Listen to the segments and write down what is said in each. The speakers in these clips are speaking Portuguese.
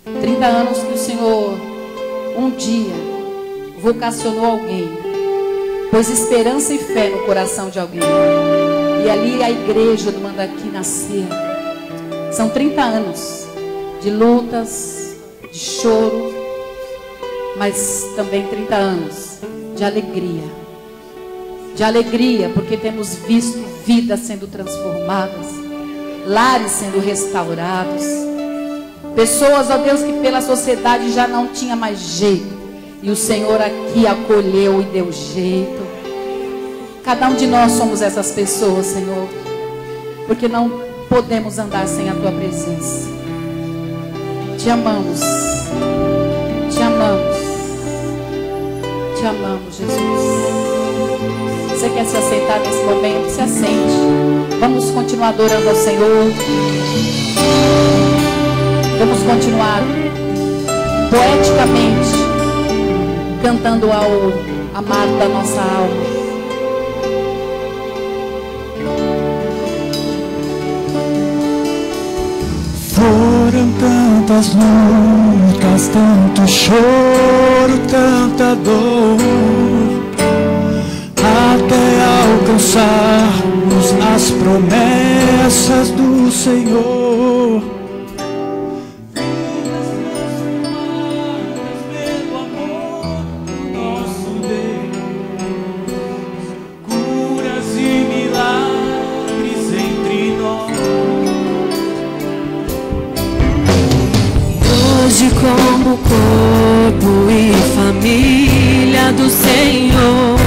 30 anos que o Senhor um dia vocacionou alguém, pôs esperança e fé no coração de alguém. E ali a igreja do Mandaqui nasceu. São 30 anos de lutas, de choro, mas também 30 anos de alegria. De alegria, porque temos visto vidas sendo transformadas, lares sendo restaurados, pessoas, ó Deus, que pela sociedade já não tinha mais jeito, e o Senhor aqui acolheu e deu jeito. Cada um de nós somos essas pessoas, Senhor, porque não podemos andar sem a Tua presença. Te amamos, te amamos, te amamos, Jesus. Você quer se aceitar nesse momento? Se assente. Vamos continuar adorando ao Senhor. Vamos continuar poeticamente cantando ao amado da nossa alma. Foram tantas lutas, tanto choro, tanta dor, até alcançarmos as promessas do Senhor. Vidas transformadas pelo amor do nosso Deus, curas e milagres entre nós. Hoje, como corpo e família do Senhor,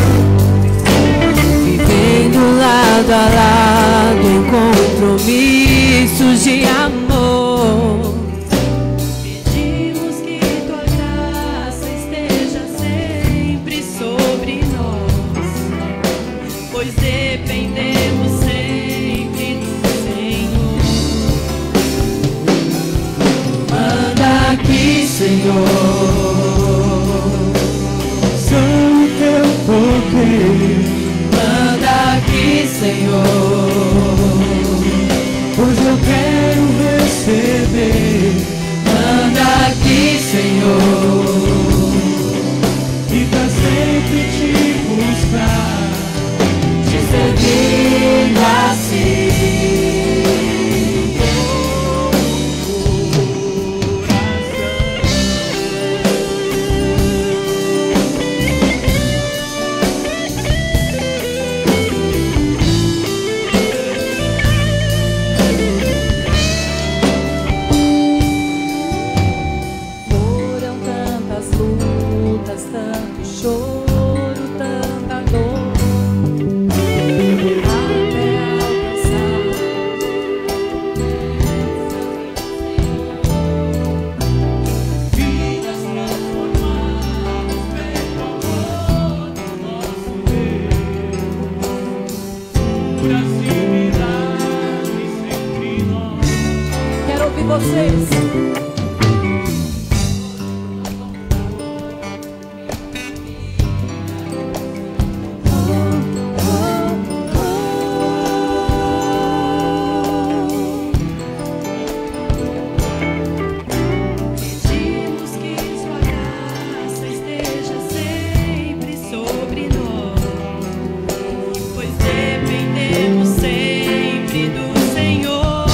vivendo lado a lado em compromissos de amor, pedimos que Tua graça esteja sempre sobre nós, pois dependemos sempre do Senhor. Manda aqui, Senhor, São Teu poder. manda aqui, Senhor, Hoje eu quero receber. manda aqui, Senhor, E pra sempre te buscar, te servir assim. Foram tantas lutas, tanto choro, tanta dor, até alcançar vidas transformadas pelo amor do nosso Deus, curas e milagres entre nós. Quero ouvir vocês. Pedimos que Sua graça esteja sempre sobre nós, pois dependemos sempre do Senhor.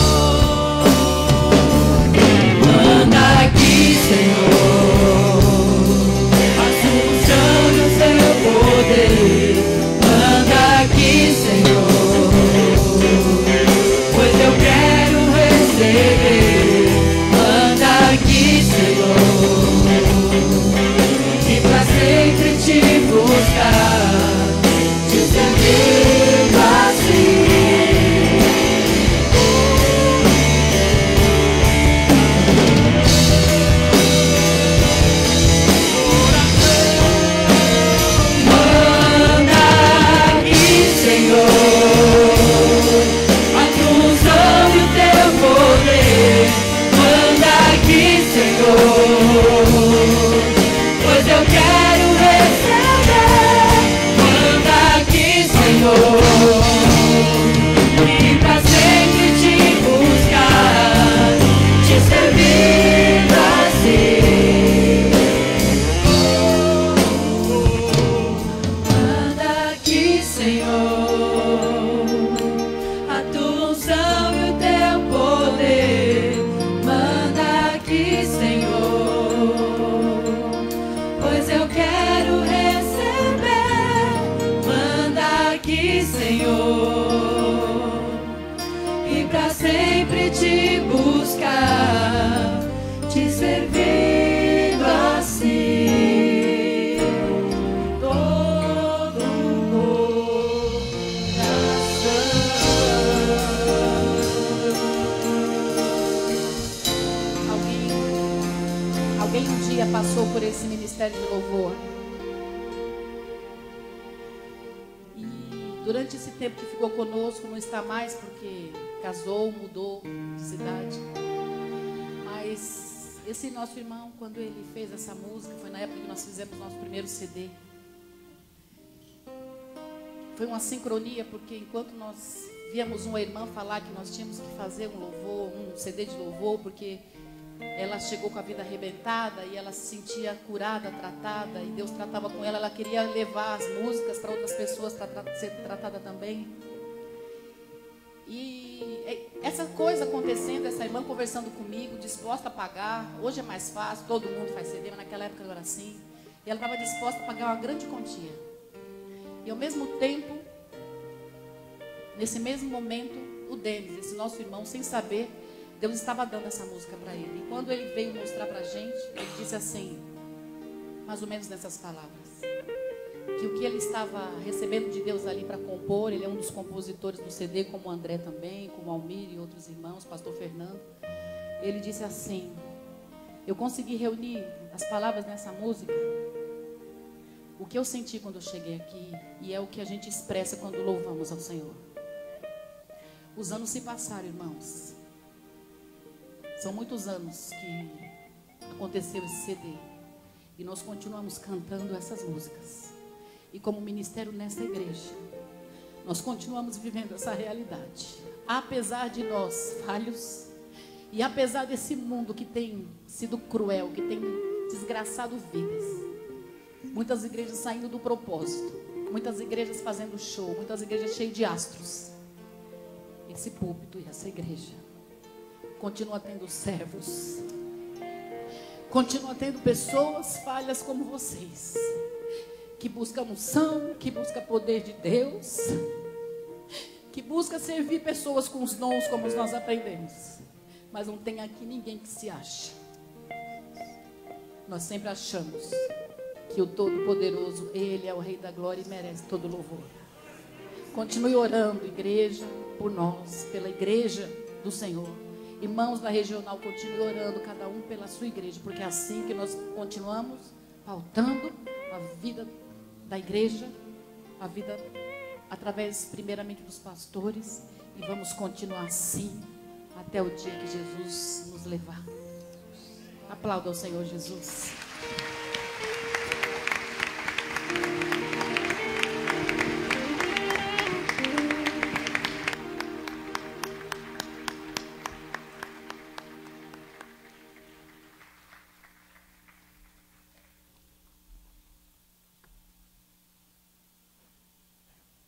Alguém um dia passou por esse ministério de louvor. E durante esse tempo que ficou conosco, não está mais porque casou, mudou de cidade. Mas esse nosso irmão, quando ele fez essa música, foi na época que nós fizemos nosso primeiro CD. Foi uma sincronia, porque enquanto nós víamos uma irmã falar que nós tínhamos que fazer um louvor, um CD de louvor, porque ela chegou com a vida arrebentada e ela se sentia curada, tratada, e Deus tratava com ela. Ela queria levar as músicas para outras pessoas para ser tratada também. E essa coisa acontecendo, essa irmã conversando comigo, disposta a pagar. Hoje é mais fácil, todo mundo faz CD, mas naquela época não era assim. E ela estava disposta a pagar uma grande quantia. E ao mesmo tempo, nesse mesmo momento, o Denis, esse nosso irmão, sem saber, Deus estava dando essa música para ele. E quando ele veio mostrar para a gente, ele disse assim, mais ou menos nessas palavras, que o que ele estava recebendo de Deus ali para compor, ele é um dos compositores do CD, como o André também, como o Almir e outros irmãos, pastor Fernando. Ele disse assim, eu consegui reunir as palavras nessa música, o que eu senti quando eu cheguei aqui, e é o que a gente expressa quando louvamos ao Senhor. Os anos se passaram, irmãos. São muitos anos que aconteceu esse CD. E nós continuamos cantando essas músicas. E como ministério nessa igreja, nós continuamos vivendo essa realidade. Apesar de nós falhos, e apesar desse mundo que tem sido cruel, que tem desgraçado vidas. Muitas igrejas saindo do propósito. Muitas igrejas fazendo show. Muitas igrejas cheias de astros. Esse púlpito e essa igreja continua tendo servos. Continua tendo pessoas falhas como vocês. Que busca unção, que busca poder de Deus. Que busca servir pessoas com os dons como nós aprendemos. Mas não tem aqui ninguém que se ache. Nós sempre achamos que o Todo-Poderoso, Ele é o Rei da Glória e merece todo louvor. Continue orando, igreja, por nós, pela igreja do Senhor. Irmãos da regional, continue orando, cada um pela sua igreja, porque é assim que nós continuamos pautando a vida da igreja, a vida através, primeiramente, dos pastores, e vamos continuar assim até o dia que Jesus nos levar. Aplauda ao Senhor Jesus.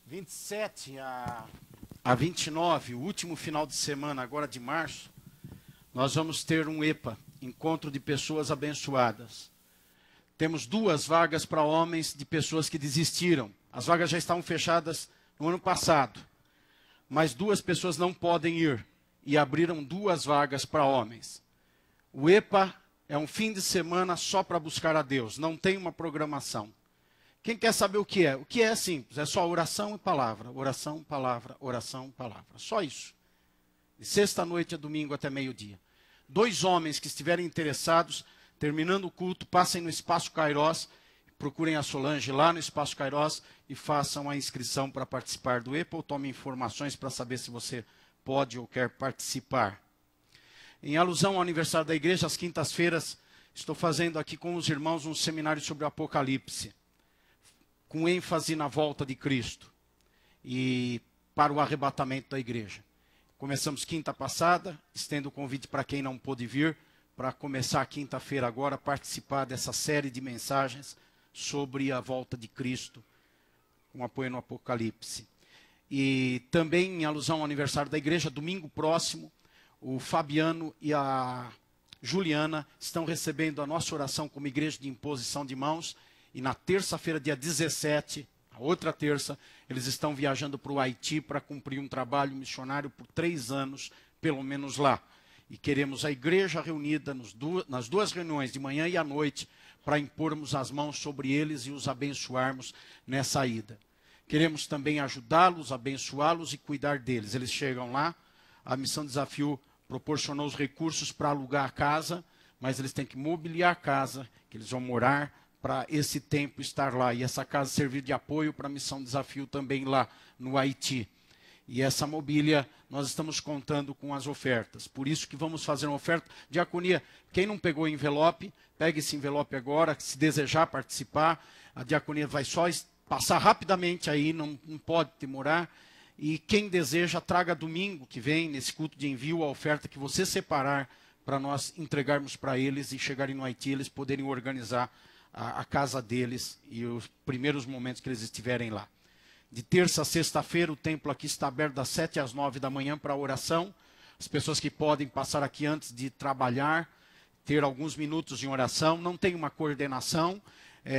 De 27 a 29, o último final de semana, agora de março, nós vamos ter um EPA, Encontro de Pessoas Abençoadas. Temos 2 vagas para homens de pessoas que desistiram. As vagas já estavam fechadas no ano passado, mas 2 pessoas não podem ir e abriram 2 vagas para homens. O EPA é um fim de semana só para buscar a Deus, não tem uma programação. Quem quer saber o que é? O que é simples, é só oração e palavra, oração, palavra, oração, palavra. Só isso. De sexta-noite a domingo até meio-dia. 2 homens que estiverem interessados, terminando o culto, passem no Espaço Kairos, procurem a Solange lá no Espaço Kairos e façam a inscrição para participar do EPA ou tomem informações para saber se você pode ou quer participar. Em alusão ao aniversário da igreja, às quintas-feiras, estou fazendo aqui com os irmãos um seminário sobre o Apocalipse, com ênfase na volta de Cristo e para o arrebatamento da igreja. Começamos quinta passada, estendo o convite para quem não pôde vir, para começar quinta-feira agora, participar dessa série de mensagens sobre a volta de Cristo, com apoio no Apocalipse. E também, em alusão ao aniversário da igreja, domingo próximo, o Fabiano e a Juliana estão recebendo a nossa oração como igreja de imposição de mãos. E na terça-feira, dia 17, a outra terça, eles estão viajando para o Haiti para cumprir um trabalho missionário por 3 anos, pelo menos lá. E queremos a igreja reunida nas 2 reuniões, de manhã e à noite, para impormos as mãos sobre eles e os abençoarmos nessa ida. Queremos também ajudá-los, abençoá-los e cuidar deles. Eles chegam lá, a Missão Desafio proporcionou os recursos para alugar a casa. mas eles têm que mobiliar a casa, que eles vão morar, para esse tempo estar lá. E essa casa servir de apoio para a Missão Desafio também lá no Haiti. E essa mobília, nós estamos contando com as ofertas. Por isso que vamos fazer uma oferta. Diaconia, quem não pegou o envelope, pegue esse envelope agora, se desejar participar. A diaconia vai só passar rapidamente aí, não pode demorar. E quem deseja, traga domingo que vem, nesse culto de envio, a oferta que você separar para nós entregarmos para eles e chegarem no Haiti, eles poderem organizar a casa deles e os primeiros momentos que eles estiverem lá. De terça a sexta-feira, o templo aqui está aberto das 7 às 9 da manhã para oração. As pessoas que podem passar aqui antes de trabalhar, ter alguns minutos em oração, não tem uma coordenação,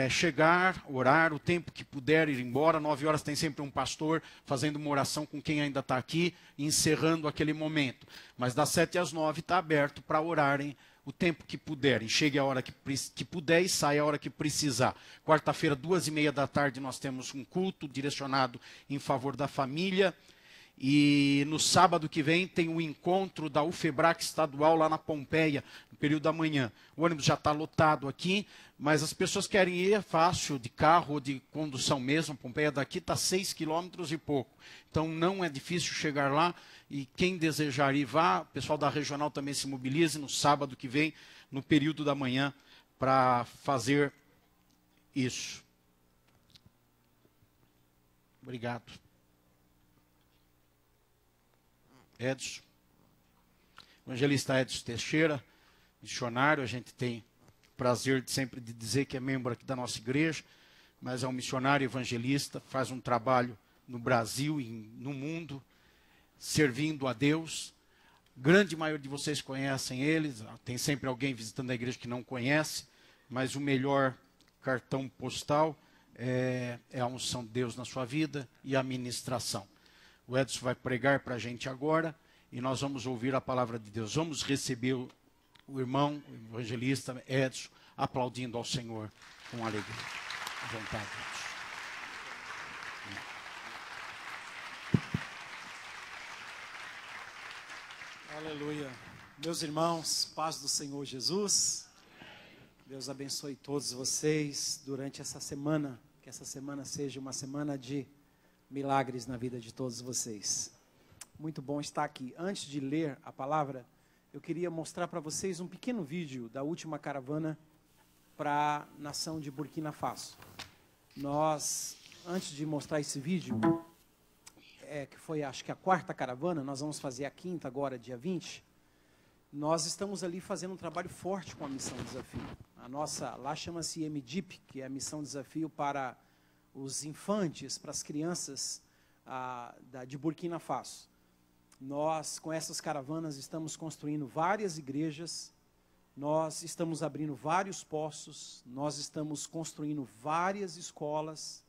chegar, orar, o tempo que puder ir embora. 9 horas tem sempre um pastor fazendo uma oração com quem ainda está aqui, encerrando aquele momento. Mas das 7 às 9 está aberto para orarem o tempo que puderem. Chegue a hora que puder e saia a hora que precisar. Quarta-feira, 2h30 da tarde, nós temos um culto direcionado em favor da família. E no sábado que vem tem um encontro da UFEBRAC estadual lá na Pompeia, no período da manhã. O ônibus já está lotado aqui, mas as pessoas querem ir, é fácil, de carro ou de condução mesmo. A Pompeia daqui está 6 quilômetros e pouco. Então não é difícil chegar lá. E quem desejar ir, vá. O pessoal da regional também se mobilize no sábado que vem, no período da manhã, para fazer isso. Obrigado. Edson. Evangelista Edson Teixeira, missionário. A gente tem o prazer sempre de dizer que é membro aqui da nossa igreja, mas é um missionário evangelista, faz um trabalho no Brasil e no mundo, servindo a Deus. Grande maioria de vocês conhecem eles, tem sempre alguém visitando a igreja que não conhece, mas o melhor cartão postal é a unção de Deus na sua vida e a ministração. O Edson vai pregar para a gente agora e nós vamos ouvir a palavra de Deus. Vamos receber o irmão, o evangelista Edson, aplaudindo ao Senhor com alegria. À vontade, Edson. Aleluia. Meus irmãos, paz do Senhor Jesus. Deus abençoe todos vocês durante essa semana. Que essa semana seja uma semana de milagres na vida de todos vocês. Muito bom estar aqui. Antes de ler a palavra, eu queria mostrar para vocês um pequeno vídeo da última caravana para a nação de Burkina Faso. Nós, antes de mostrar esse vídeo, que foi acho que a 4ª caravana, nós vamos fazer a 5ª agora, dia 20, nós estamos ali fazendo um trabalho forte com a Missão Desafio. A nossa, lá chama-se MDIP, que é a Missão Desafio para os infantes, para as crianças de Burkina Faso. Nós, com essas caravanas, estamos construindo várias igrejas, nós estamos abrindo vários poços, nós estamos construindo várias escolas,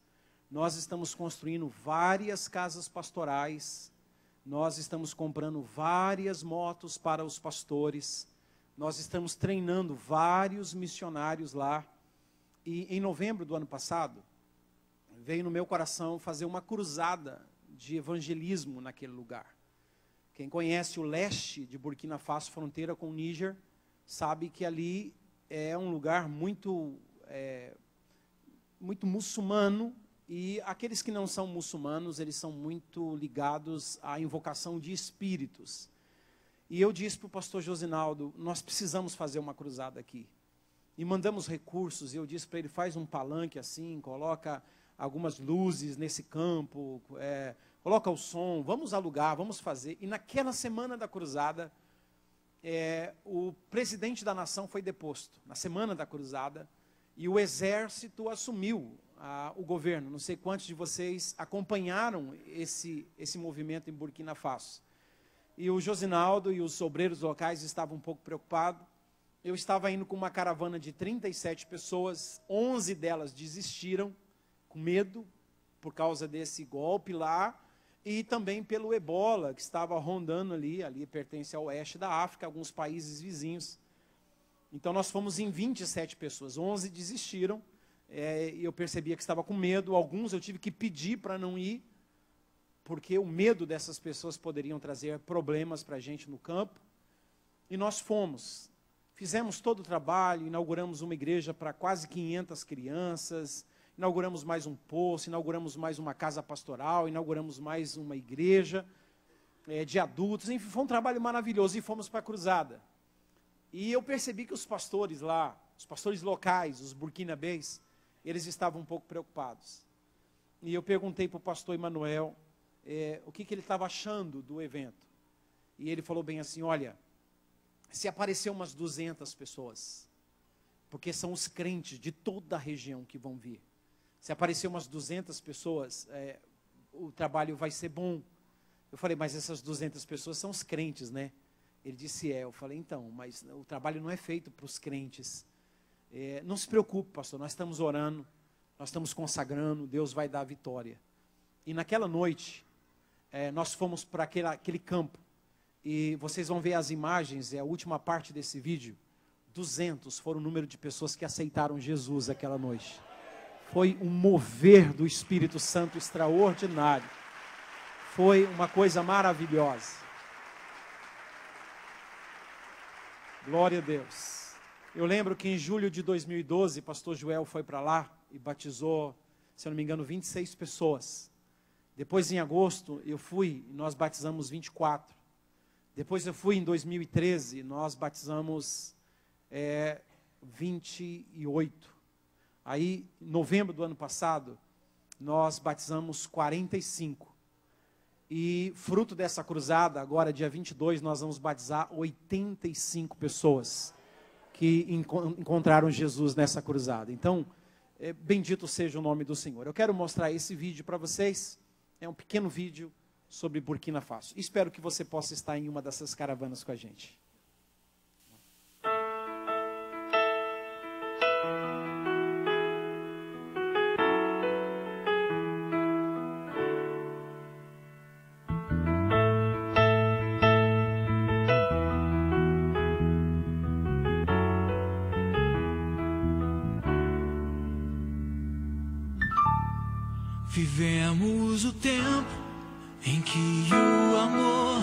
nós estamos construindo várias casas pastorais, nós estamos comprando várias motos para os pastores, nós estamos treinando vários missionários lá. E em novembro do ano passado, veio no meu coração fazer uma cruzada de evangelismo naquele lugar. Quem conhece o leste de Burkina Faso, fronteira com o Níger, sabe que ali é um lugar muito muçulmano, e aqueles que não são muçulmanos, eles são muito ligados à invocação de espíritos. E eu disse para o pastor Josinaldo, nós precisamos fazer uma cruzada aqui. E mandamos recursos, e eu disse para ele, faz um palanque assim, coloca algumas luzes nesse campo, coloca o som, vamos alugar, vamos fazer. E naquela semana da cruzada, o presidente da nação foi deposto, na semana da cruzada, e o exército assumiu o governo. Não sei quantos de vocês acompanharam esse movimento em Burkina Faso. E o Josinaldo e os obreiros locais estavam um pouco preocupados. Eu estava indo com uma caravana de 37 pessoas, 11 delas desistiram, com medo, por causa desse golpe lá, e também pelo ebola, que estava rondando ali pertence ao oeste da África, alguns países vizinhos. Então nós fomos em 27 pessoas, 11 desistiram, e eu percebia que estava com medo, alguns eu tive que pedir para não ir, porque o medo dessas pessoas poderiam trazer problemas para a gente no campo, e nós fomos. Fizemos todo o trabalho, inauguramos uma igreja para quase 500 crianças, inauguramos mais um poço, inauguramos mais uma casa pastoral, inauguramos mais uma igreja de adultos, enfim, foi um trabalho maravilhoso e fomos para a cruzada. E eu percebi que os pastores lá, os pastores locais, os burkinabês, eles estavam um pouco preocupados. E eu perguntei para o pastor Emanuel o que ele estava achando do evento. E ele falou bem assim, olha, se aparecer umas 200 pessoas, porque são os crentes de toda a região que vão vir, se aparecer umas 200 pessoas, o trabalho vai ser bom. Eu falei, mas essas 200 pessoas são os crentes, né? Ele disse, eu falei, então, mas o trabalho não é feito para os crentes. Não se preocupe, pastor, nós estamos orando, nós estamos consagrando, Deus vai dar a vitória. E naquela noite, nós fomos para aquele campo, e vocês vão ver as imagens, a última parte desse vídeo, 200 foram o número de pessoas que aceitaram Jesus aquela noite. Foi um mover do Espírito Santo extraordinário. Foi uma coisa maravilhosa. Glória a Deus. Eu lembro que em julho de 2012, pastor Joel foi para lá e batizou, se eu não me engano, 26 pessoas. Depois, em agosto, eu fui e nós batizamos 24. Depois eu fui em 2013, nós batizamos 28. Aí, em novembro do ano passado, nós batizamos 45. E fruto dessa cruzada, agora dia 22, nós vamos batizar 85 pessoas que encontraram Jesus nessa cruzada. Então, bendito seja o nome do Senhor. Eu quero mostrar esse vídeo para vocês. É um pequeno vídeo sobre Burkina Faso. Espero que você possa estar em uma dessas caravanas com a gente. Vivemos o tempo em que o amor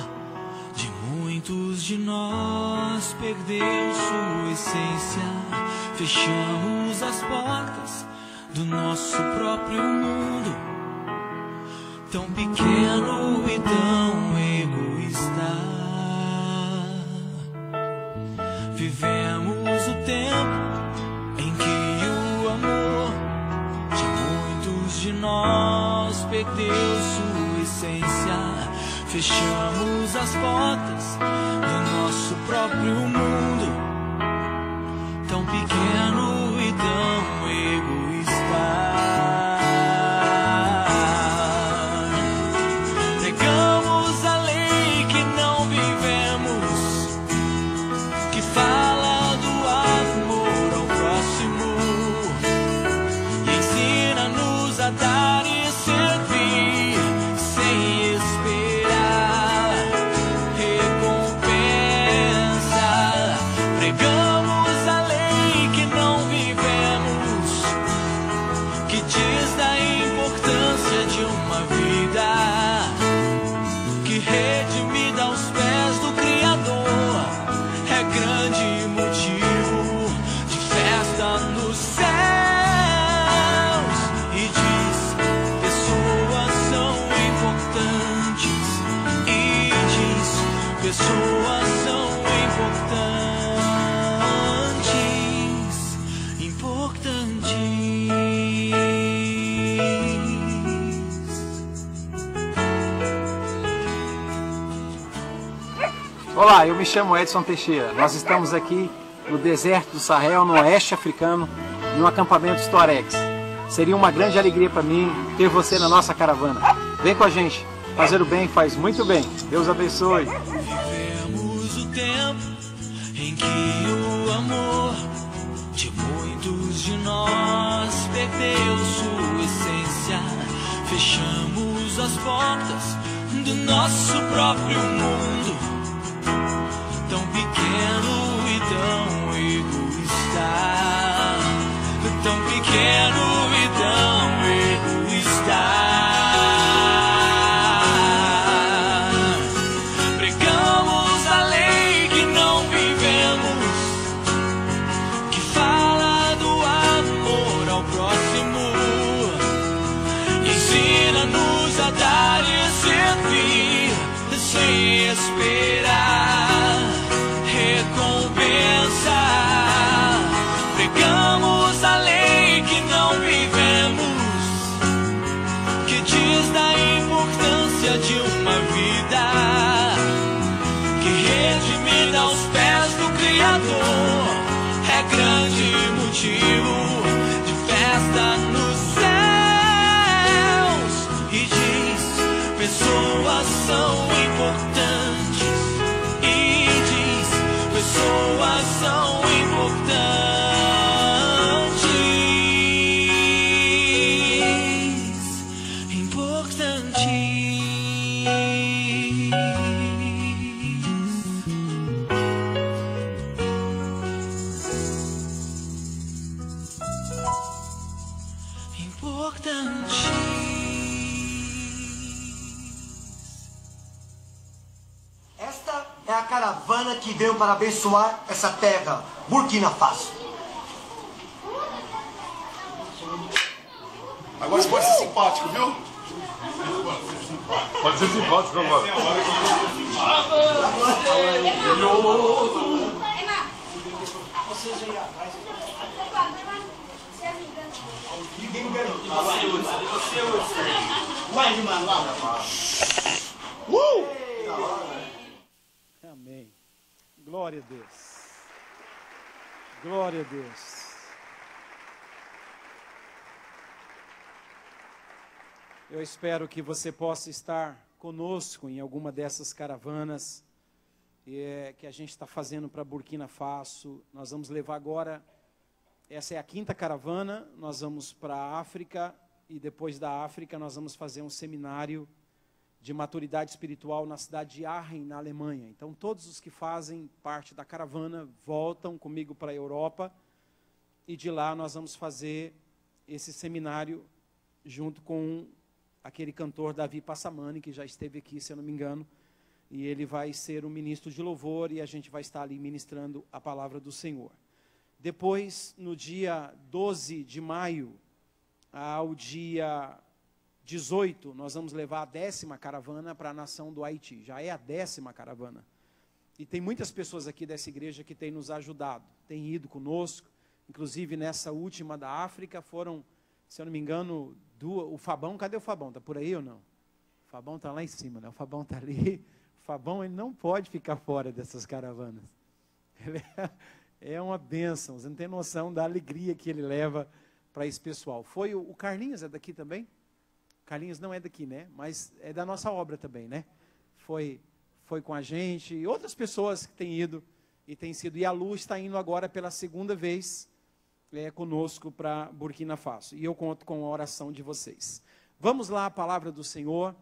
de muitos de nós perdeu sua essência. Fechamos as portas do nosso próprio mundo, tão pequeno e tão egoísta. Vivemos o tempo em que o amor de muitos de nós perdeu sua essência. Fechamos as portas do nosso próprio mundo, tão pequeno e tão egoísta. Pregamos a lei que não vivemos, que fala do amor ao próximo, e ensina-nos a dar e servir sem esperar recompensa. Pregamos a lei que não vivemos, que diz da importância de uma vida que redimida aos pés do Criador é grande motivo de festa nos céus. E diz, pessoas são importantes. E diz, pessoas são importantes. Olá, eu me chamo Edson Teixeira. Nós estamos aqui no deserto do Sahel, no oeste africano, em um acampamento Storex. Seria uma grande alegria para mim ter você na nossa caravana. Vem com a gente. Fazer o bem faz muito bem. Deus abençoe. Vivemos o tempo em que o amor de muitos de nós perdeu sua essência. Fechamos as portas do nosso próprio mundo, tão pequeno e tão egoísta. Tão pequeno e tão egoísta. Pregamos a lei que não vivemos, sem esperar recompensa. Pregamos a lei que não vivemos, que diz da importância de uma vida que redimida aos pés do Criador é grande motivo de festa nos céus. E diz: pessoas são importantes. E diz: pessoas são importantes. Esta é a caravana que veio para abençoar essa terra, Burkina Faso. Agora você pode ser simpático, viu? Pode ser simpático agora. Amém. Glória a Deus. Glória a Deus. Eu espero que você possa estar conosco em alguma dessas caravanas que a gente está fazendo para Burkina Faso. Nós vamos levar agora, essa é a 5ª caravana, nós vamos para a África e depois da África nós vamos fazer um seminário de maturidade espiritual na cidade de Aachen, na Alemanha. Então todos os que fazem parte da caravana voltam comigo para a Europa e de lá nós vamos fazer esse seminário junto com aquele cantor Davi Passamani, que já esteve aqui, se eu não me engano, e ele vai ser um ministro de louvor e a gente vai estar ali ministrando a palavra do Senhor. Depois, no dia 12 de maio ao dia 18, nós vamos levar a 10ª caravana para a nação do Haiti. Já é a 10ª caravana. E tem muitas pessoas aqui dessa igreja que têm nos ajudado, têm ido conosco, inclusive nessa última da África, foram, se eu não me engano, o Fabão, cadê o Fabão? Está por aí ou não? O Fabão está lá em cima, né? O Fabão está ali. O Fabão, ele não pode ficar fora dessas caravanas. Ele é uma bênção, você não tem noção da alegria que ele leva para esse pessoal. Foi o Carlinhos, é daqui também? Carlinhos não é daqui, né? Mas é da nossa obra também, né? Foi com a gente, e outras pessoas que têm ido e têm sido. E a Lu está indo agora pela 2ª vez conosco para Burkina Faso. E eu conto com a oração de vocês. Vamos lá, a palavra do Senhor.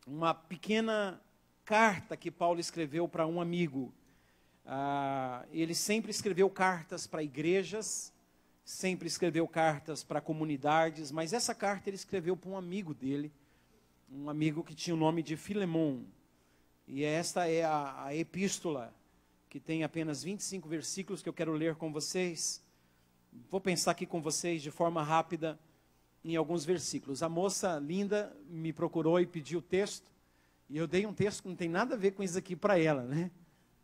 Uma pequena carta que Paulo escreveu para um amigo. Ele sempre escreveu cartas para igrejas, sempre escreveu cartas para comunidades, mas essa carta ele escreveu para um amigo dele, um amigo que tinha o nome de Filemon. E esta é a epístola, que tem apenas 25 versículos que eu quero ler com vocês. Vou pensar aqui com vocês de forma rápida em alguns versículos. A moça linda me procurou e pediu o texto, e eu dei um texto que não tem nada a ver com isso aqui para ela, né?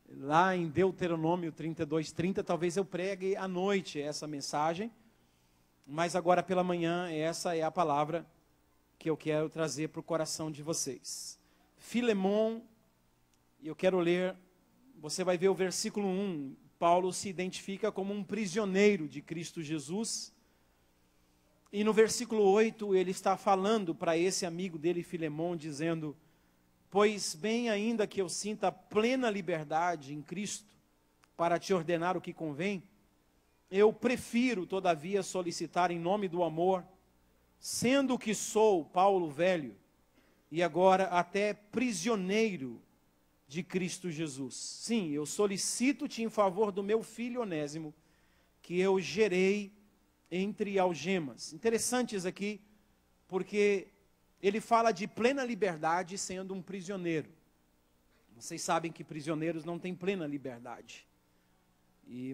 Lá em Deuteronômio 32:30, talvez eu pregue à noite essa mensagem, mas agora pela manhã essa é a palavra que eu quero trazer para o coração de vocês. Filemon, eu quero ler, você vai ver o versículo 1, Paulo se identifica como um prisioneiro de Cristo Jesus, e no versículo 8 ele está falando para esse amigo dele, Filemon, dizendo: pois bem, ainda que eu sinta plena liberdade em Cristo para te ordenar o que convém, eu prefiro, todavia, solicitar em nome do amor, sendo que sou Paulo velho, e agora até prisioneiro de Cristo Jesus. Sim, eu solicito-te em favor do meu filho Onésimo, que eu gerei entre algemas. Interessante isso aqui, porque ele fala de plena liberdade sendo um prisioneiro. Vocês sabem que prisioneiros não têm plena liberdade.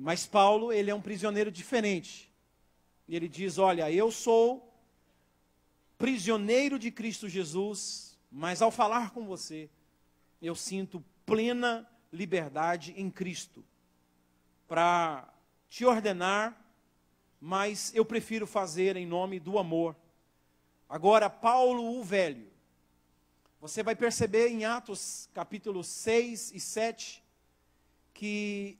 Mas Paulo, ele é um prisioneiro diferente. E ele diz: olha, eu sou prisioneiro de Cristo Jesus, mas ao falar com você, eu sinto plena liberdade em Cristo para te ordenar, mas eu prefiro fazer em nome do amor. Agora, Paulo o velho, você vai perceber em Atos capítulos 6 e 7, que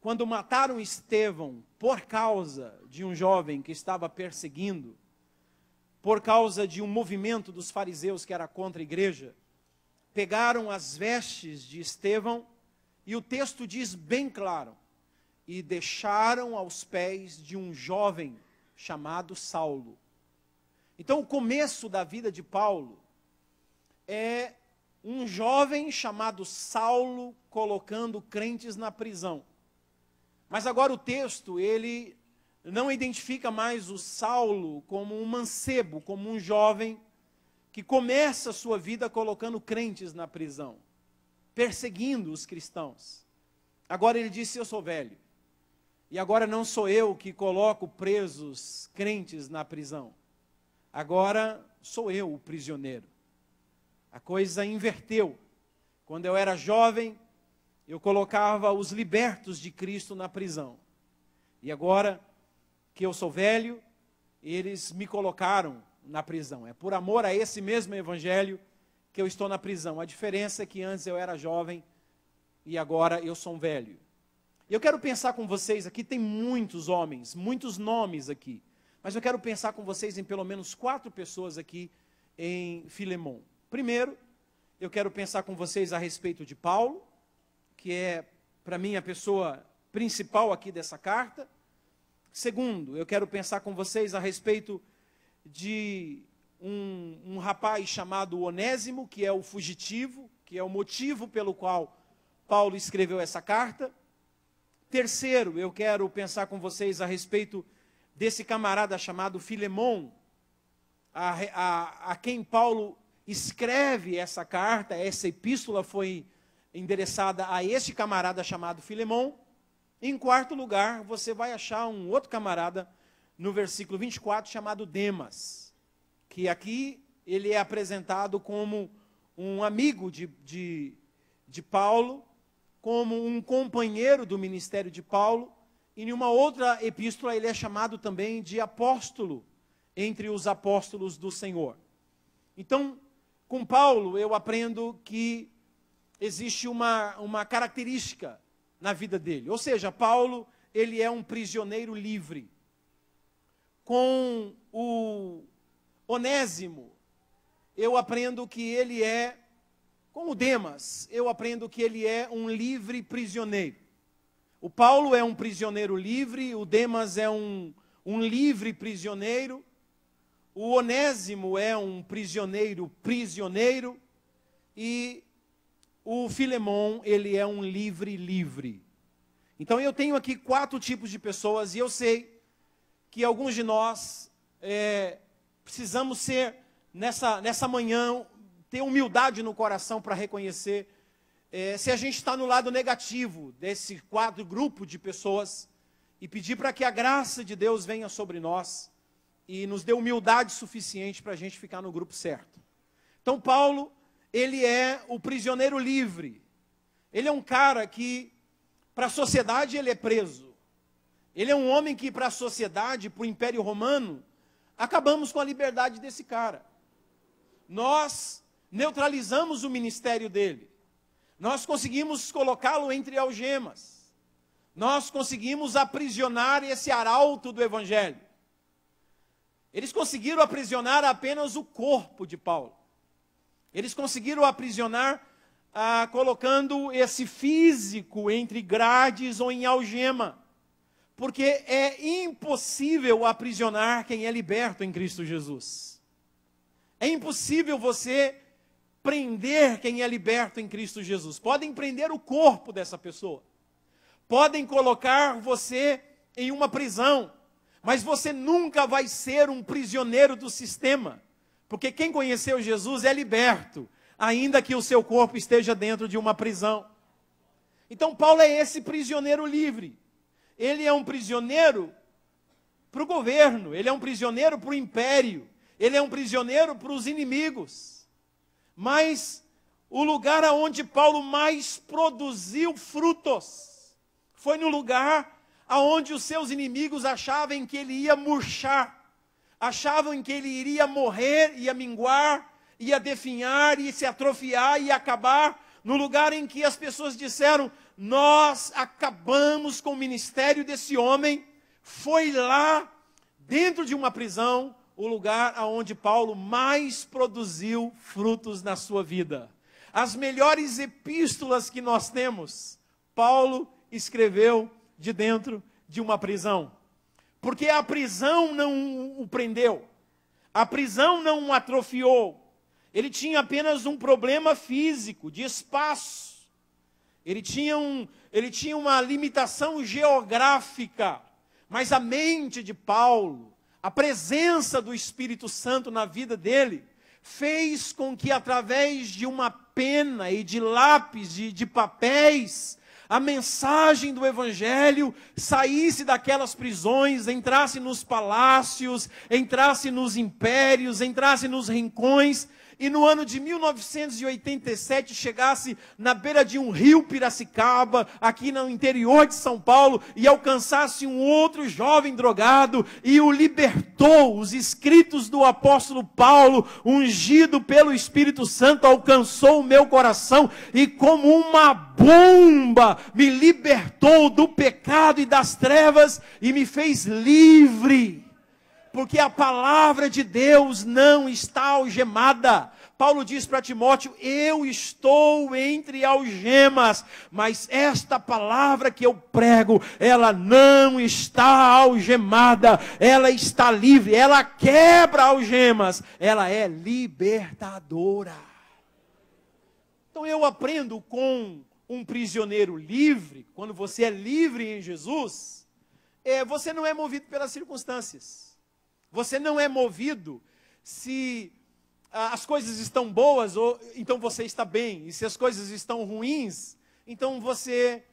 quando mataram Estevão por causa de um jovem que estava perseguindo, por causa de um movimento dos fariseus que era contra a igreja, pegaram as vestes de Estevão, e o texto diz bem claro, e deixaram aos pés de um jovem chamado Saulo. Então o começo da vida de Paulo é um jovem chamado Saulo colocando crentes na prisão. Mas agora o texto, ele não identifica mais o Saulo como um mancebo, como um jovem que começa a sua vida colocando crentes na prisão, perseguindo os cristãos. Agora ele disse, eu sou velho. E agora não sou eu que coloco presos, crentes na prisão. Agora sou eu o prisioneiro. A coisa inverteu. Quando eu era jovem, eu colocava os libertos de Cristo na prisão. E agora que eu sou velho, eles me colocaram na prisão. É por amor a esse mesmo evangelho que eu estou na prisão. A diferença é que antes eu era jovem e agora eu sou um velho. Eu quero pensar com vocês aqui, tem muitos homens, muitos nomes aqui, mas eu quero pensar com vocês em pelo menos 4 pessoas aqui em Filemon. Primeiro, eu quero pensar com vocês a respeito de Paulo, que é, para mim, a pessoa principal aqui dessa carta. Segundo, eu quero pensar com vocês a respeito de um rapaz chamado Onésimo, que é o fugitivo, que é o motivo pelo qual Paulo escreveu essa carta. Terceiro, eu quero pensar com vocês a respeito desse camarada chamado Filemon, a quem Paulo escreve essa carta. Essa epístola foi endereçada a este camarada chamado Filemon. Em quarto lugar, você vai achar um outro camarada no versículo 24 chamado Demas, que aqui ele é apresentado como um amigo de Paulo, como um companheiro do ministério de Paulo, e em uma outra epístola ele é chamado também de apóstolo, entre os apóstolos do Senhor. Então, com Paulo eu aprendo que existe uma característica na vida dele, ou seja, Paulo, ele é um prisioneiro livre. Com o Onésimo, eu aprendo que ele é, com o Demas, eu aprendo que ele é um livre prisioneiro. O Paulo é um prisioneiro livre, o Demas é um livre prisioneiro, o Onésimo é um prisioneiro, e o Filemon, ele é um livre. Então eu tenho aqui 4 tipos de pessoas, e eu sei que alguns de nós precisamos ser, nessa manhã, ter humildade no coração para reconhecer se a gente está no lado negativo desse grupo de pessoas, e pedir para que a graça de Deus venha sobre nós e nos dê humildade suficiente para a gente ficar no grupo certo. Então Paulo, ele é o prisioneiro livre. Ele é um cara que, para a sociedade, ele é preso. Ele é um homem que, para a sociedade, para o Império Romano, acabamos com a liberdade desse cara. Nós neutralizamos o ministério dele. Nós conseguimos colocá-lo entre algemas. Nós conseguimos aprisionar esse arauto do Evangelho. Eles conseguiram aprisionar apenas o corpo de Paulo. Eles conseguiram aprisionar colocando esse físico entre grades ou em algema. Porque é impossível aprisionar quem é liberto em Cristo Jesus. É impossível você prender quem é liberto em Cristo Jesus. Podem prender o corpo dessa pessoa. Podem colocar você em uma prisão. Mas você nunca vai ser um prisioneiro do sistema. Porque quem conheceu Jesus é liberto, ainda que o seu corpo esteja dentro de uma prisão. Então Paulo é esse prisioneiro livre. Ele é um prisioneiro para o governo, ele é um prisioneiro para o império, ele é um prisioneiro para os inimigos. Mas o lugar aonde Paulo mais produziu frutos. Foi no lugar aonde os seus inimigos achavam que ele ia murchar, achavam que ele iria morrer, ia minguar, ia definhar, ia se atrofiar, ia acabar. No lugar em que as pessoas disseram, nós acabamos com o ministério desse homem. Foi lá, dentro de uma prisão, o lugar aonde Paulo mais produziu frutos na sua vida. As melhores epístolas que nós temos, Paulo escreveu de dentro de uma prisão. Porque a prisão não o prendeu, a prisão não o atrofiou. Ele tinha apenas um problema físico, de espaço. Ele tinha uma limitação geográfica. Mas a mente de Paulo, a presença do Espírito Santo na vida dele, fez com que através de uma pena e de lápis, de papéis, a mensagem do Evangelho saísse daquelas prisões, entrasse nos palácios, entrasse nos impérios, entrasse nos rincões, e no ano de 1987 chegasse na beira de um rio Piracicaba, aqui no interior de São Paulo, e alcançasse um outro jovem drogado, e o libertou. Os escritos do apóstolo Paulo, ungido pelo Espírito Santo, alcançou o meu coração, e como uma bomba, me libertou do pecado e das trevas, e me fez livre. Porque a palavra de Deus não está algemada. Paulo diz para Timóteo, eu estou entre algemas, mas esta palavra que eu prego, ela não está algemada, ela está livre, ela quebra algemas, ela é libertadora. Então eu aprendo com um prisioneiro livre, quando você é livre em Jesus, você não é movido pelas circunstâncias. Você não é movido se as coisas estão boas, então você está bem. E se as coisas estão ruins, então você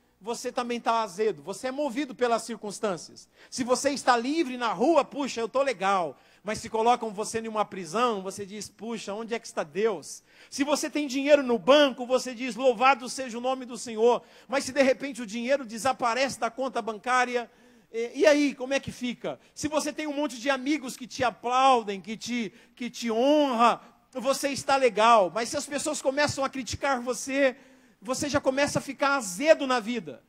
também está azedo. Você é movido pelas circunstâncias. Se você está livre na rua, puxa, eu estou legal. Mas se colocam você em uma prisão, você diz, puxa, onde é que está Deus? Se você tem dinheiro no banco, você diz, louvado seja o nome do Senhor. Mas se de repente o dinheiro desaparece da conta bancária, e aí, como é que fica? Se você tem um monte de amigos que te aplaudem, que te honra, você está legal. Mas se as pessoas começam a criticar você, você já começa a ficar azedo na vida.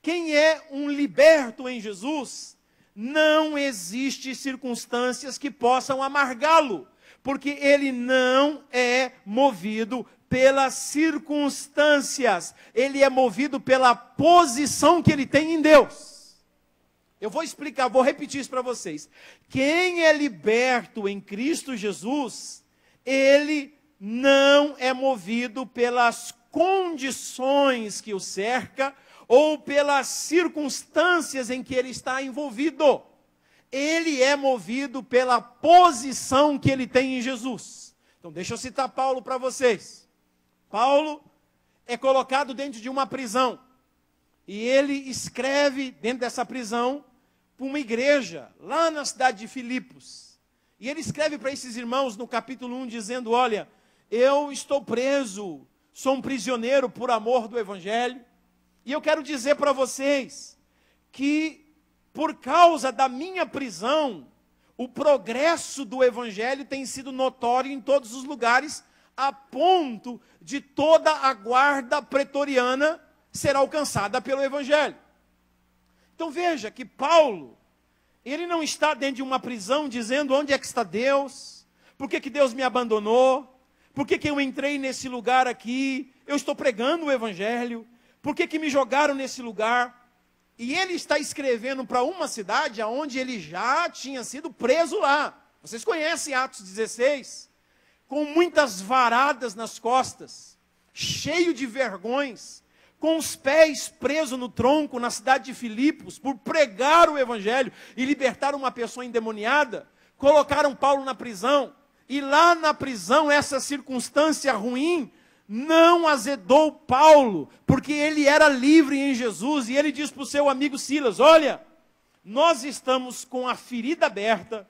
Quem é um liberto em Jesus, não existe circunstâncias que possam amargá-lo, porque ele não é movido pelas circunstâncias, ele é movido pela posição que ele tem em Deus. Eu vou explicar, vou repetir isso para vocês. Quem é liberto em Cristo Jesus, ele não é movido pelas condições que o cerca ou pelas circunstâncias em que ele está envolvido. Ele é movido pela posição que ele tem em Jesus. Então deixa eu citar Paulo para vocês. Paulo é colocado dentro de uma prisão. E ele escreve dentro dessa prisão para uma igreja, lá na cidade de Filipos. E ele escreve para esses irmãos no capítulo 1, dizendo, olha, eu estou preso, sou um prisioneiro por amor do Evangelho. E eu quero dizer para vocês que, por causa da minha prisão, o progresso do Evangelho tem sido notório em todos os lugares, a ponto de toda a guarda pretoriana ser alcançada pelo Evangelho. Então veja que Paulo, ele não está dentro de uma prisão dizendo onde é que está Deus, por que Deus me abandonou, por que eu entrei nesse lugar aqui, eu estou pregando o Evangelho, por que me jogaram nesse lugar? E ele está escrevendo para uma cidade onde ele já tinha sido preso lá. Vocês conhecem Atos 16? Com muitas varadas nas costas, cheio de vergões, com os pés presos no tronco na cidade de Filipos, por pregar o Evangelho e libertar uma pessoa endemoniada, colocaram Paulo na prisão, e lá na prisão essa circunstância ruim não azedou Paulo, porque ele era livre em Jesus, e ele diz para o seu amigo Silas, olha, nós estamos com a ferida aberta,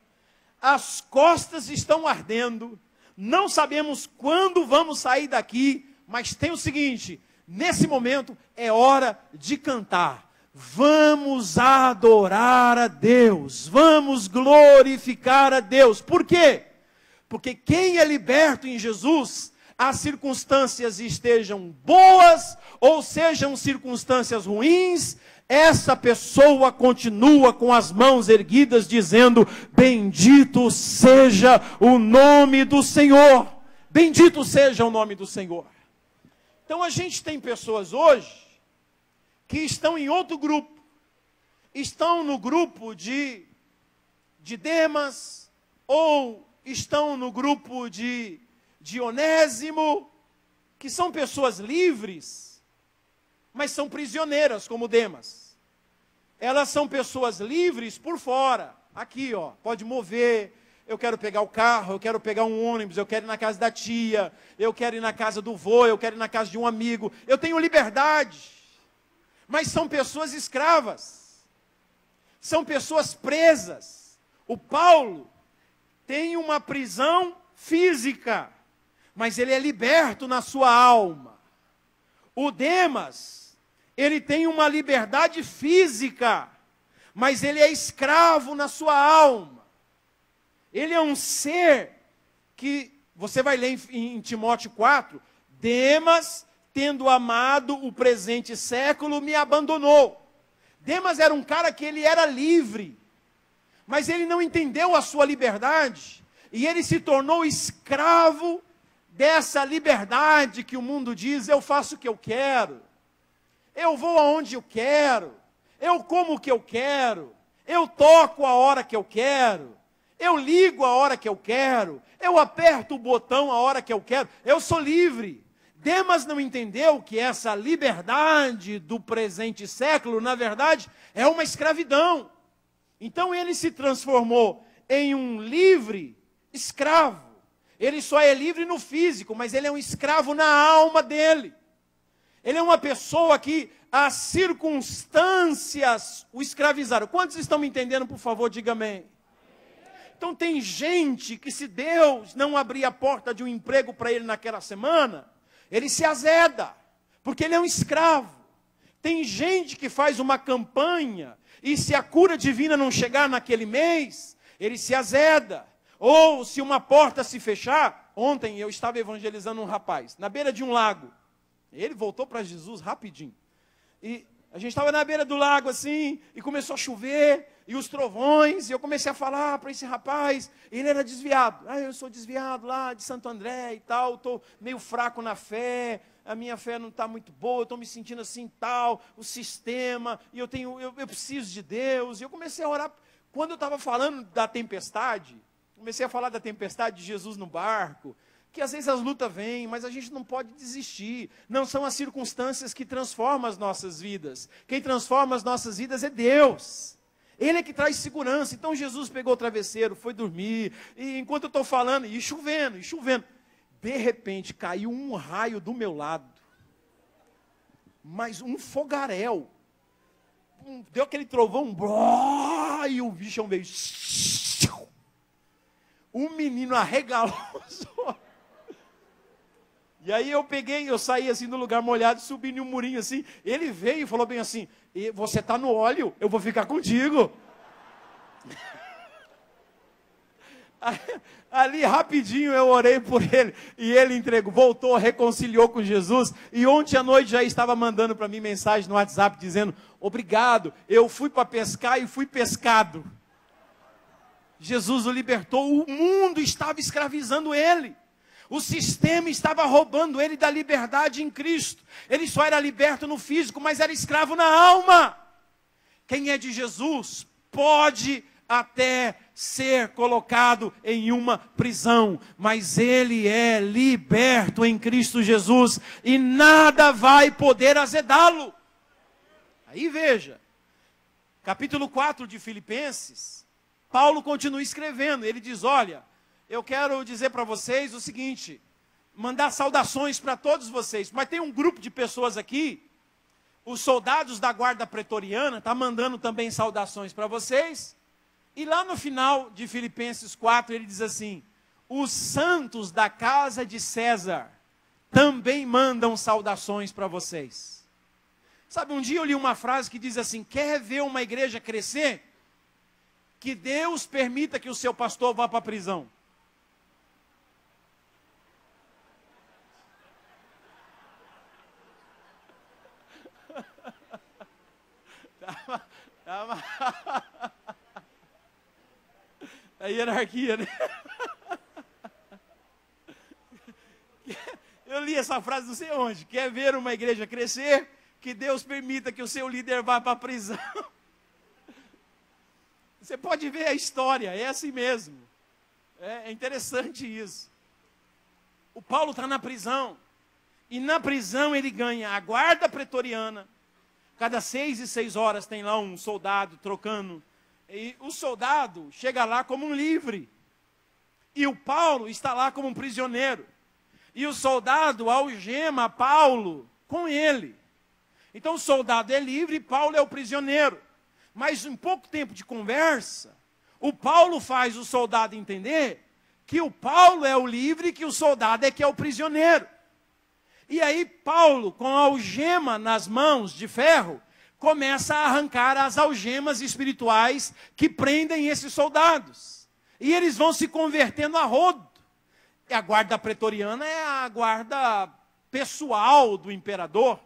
as costas estão ardendo, não sabemos quando vamos sair daqui, mas tem o seguinte: nesse momento é hora de cantar. Vamos adorar a Deus, vamos glorificar a Deus. Por quê? Porque quem é liberto em Jesus, as circunstâncias estejam boas ou sejam circunstâncias ruins, essa pessoa continua com as mãos erguidas dizendo: bendito seja o nome do Senhor. Bendito seja o nome do Senhor. Então a gente tem pessoas hoje que estão em outro grupo. Estão no grupo de Demas, ou estão no grupo de Onésimo, que são pessoas livres, mas são prisioneiras como Demas. Elas são pessoas livres por fora. Aqui, ó, pode mover. Eu quero pegar o carro, eu quero pegar um ônibus, eu quero ir na casa da tia, eu quero ir na casa do vô, eu quero ir na casa de um amigo. Eu tenho liberdade. Mas são pessoas escravas. São pessoas presas. O Paulo tem uma prisão física, mas ele é liberto na sua alma. O Demas, ele tem uma liberdade física, mas ele é escravo na sua alma. Ele é um ser que, você vai ler em Timóteo 4, Demas, tendo amado o presente século, me abandonou. Demas era um cara que ele era livre, mas ele não entendeu a sua liberdade, e ele se tornou escravo dessa liberdade que o mundo diz: eu faço o que eu quero, eu vou aonde eu quero, eu como o que eu quero, eu toco a hora que eu quero, eu ligo a hora que eu quero, eu aperto o botão a hora que eu quero, eu sou livre. Demas não entendeu que essa liberdade do presente século, na verdade, é uma escravidão. Então ele se transformou em um livre escravo. Ele só é livre no físico, mas ele é um escravo na alma dele. Ele é uma pessoa que as circunstâncias o escravizaram. Quantos estão me entendendo, por favor, diga amém. Então tem gente que, se Deus não abrir a porta de um emprego para ele naquela semana, ele se azeda, porque ele é um escravo. Tem gente que faz uma campanha, e se a cura divina não chegar naquele mês, ele se azeda. Ou se uma porta se fechar. Ontem eu estava evangelizando um rapaz, na beira de um lago. Ele voltou para Jesus rapidinho. E a gente estava na beira do lago assim, e começou a chover, e os trovões, e eu comecei a falar para esse rapaz, ele era desviado. Eu sou desviado lá de Santo André e tal, estou meio fraco na fé, a minha fé não está muito boa, eu estou me sentindo assim tal, o sistema, e eu preciso de Deus. E eu comecei a orar. Quando eu estava falando da tempestade, comecei a falar da tempestade de Jesus no barco, que às vezes as lutas vêm, mas a gente não pode desistir. Não são as circunstâncias que transformam as nossas vidas. Quem transforma as nossas vidas é Deus. Ele é que traz segurança. Então Jesus pegou o travesseiro, foi dormir, e enquanto eu estou falando, e chovendo, de repente caiu um raio do meu lado, mas um fogaréu, deu aquele trovão, e o bichão veio, o menino arregalou os olhos. E aí eu saí assim do lugar molhado, subi em um murinho assim. Ele veio e falou bem assim: você está no óleo, eu vou ficar contigo. Ali rapidinho eu orei por ele, e ele entregou, voltou, reconciliou com Jesus. E ontem à noite já estava mandando para mim mensagem no WhatsApp dizendo: obrigado, eu fui para pescar e fui pescado. Jesus o libertou. O mundo estava escravizando ele. O sistema estava roubando ele da liberdade em Cristo. Ele só era liberto no físico, mas era escravo na alma. Quem é de Jesus pode até ser colocado em uma prisão, mas ele é liberto em Cristo Jesus, e nada vai poder azedá-lo. Aí veja, capítulo 4 de Filipenses, Paulo continua escrevendo. Ele diz: olha, eu quero dizer para vocês o seguinte, mandar saudações para todos vocês, mas tem um grupo de pessoas aqui, os soldados da guarda pretoriana, está mandando também saudações para vocês. E lá no final de Filipenses 4, ele diz assim: os santos da casa de César também mandam saudações para vocês. Sabe, um dia eu li uma frase que diz assim: quer ver uma igreja crescer? Que Deus permita que o seu pastor vá para a prisão. A hierarquia, né? Eu li essa frase não sei onde. Quer ver uma igreja crescer? Que Deus permita que o seu líder vá para a prisão. Você pode ver a história, é assim mesmo. É interessante isso. O Paulo está na prisão. E na prisão ele ganha a guarda pretoriana. Cada 6 e 6 horas tem lá um soldado trocando. E o soldado chega lá como um livre. E o Paulo está lá como um prisioneiro. E o soldado algema Paulo com ele. Então o soldado é livre e Paulo é o prisioneiro. Mas em pouco tempo de conversa, o Paulo faz o soldado entender que o Paulo é o livre e que o soldado é que é o prisioneiro. E aí Paulo, com a algema nas mãos de ferro, começa a arrancar as algemas espirituais que prendem esses soldados. E eles vão se convertendo a rodo. E a guarda pretoriana é a guarda pessoal do imperador.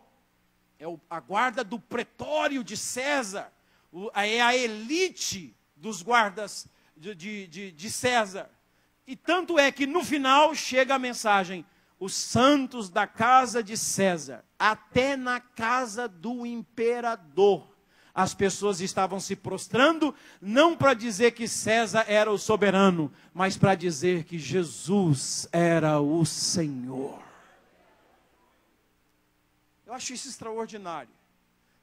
É a guarda do pretório de César. É a elite dos guardas de César. E tanto é que no final chega a mensagem: os santos da casa de César, até na casa do imperador, as pessoas estavam se prostrando, não para dizer que César era o soberano, mas para dizer que Jesus era o Senhor. Eu acho isso extraordinário.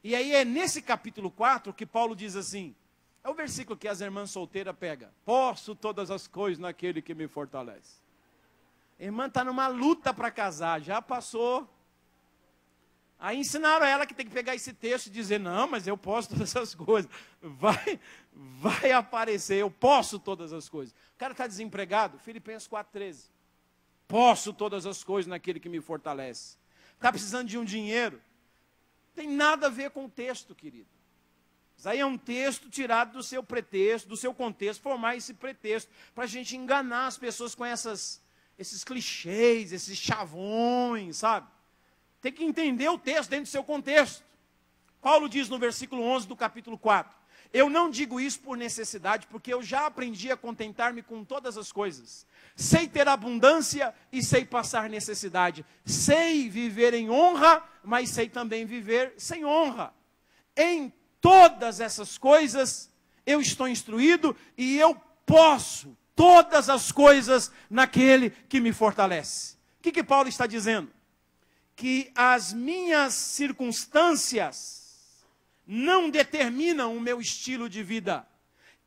E aí é nesse capítulo 4 que Paulo diz assim, é o versículo que as irmãs solteiras pegam: posso todas as coisas naquele que me fortalece. A irmã está numa luta para casar, já passou. Aí ensinaram ela que tem que pegar esse texto e dizer: não, mas eu posso todas as coisas. Vai aparecer, eu posso todas as coisas. O cara está desempregado, Filipenses 4,13. Posso todas as coisas naquele que me fortalece. Está precisando de um dinheiro. Tem nada a ver com o texto, querido. Isso aí é um texto tirado do seu pretexto, do seu contexto, formar esse pretexto, para a gente enganar as pessoas com esses clichês, esses chavões, sabe? Tem que entender o texto dentro do seu contexto. Paulo diz no versículo 11 do capítulo 4, eu não digo isso por necessidade, porque eu já aprendi a contentar-me com todas as coisas. Sei ter abundância e sei passar necessidade. Sei viver em honra, mas sei também viver sem honra. Em todas essas coisas eu estou instruído e eu posso todas as coisas naquele que me fortalece. O que Paulo está dizendo? Que as minhas circunstâncias não determinam o meu estilo de vida.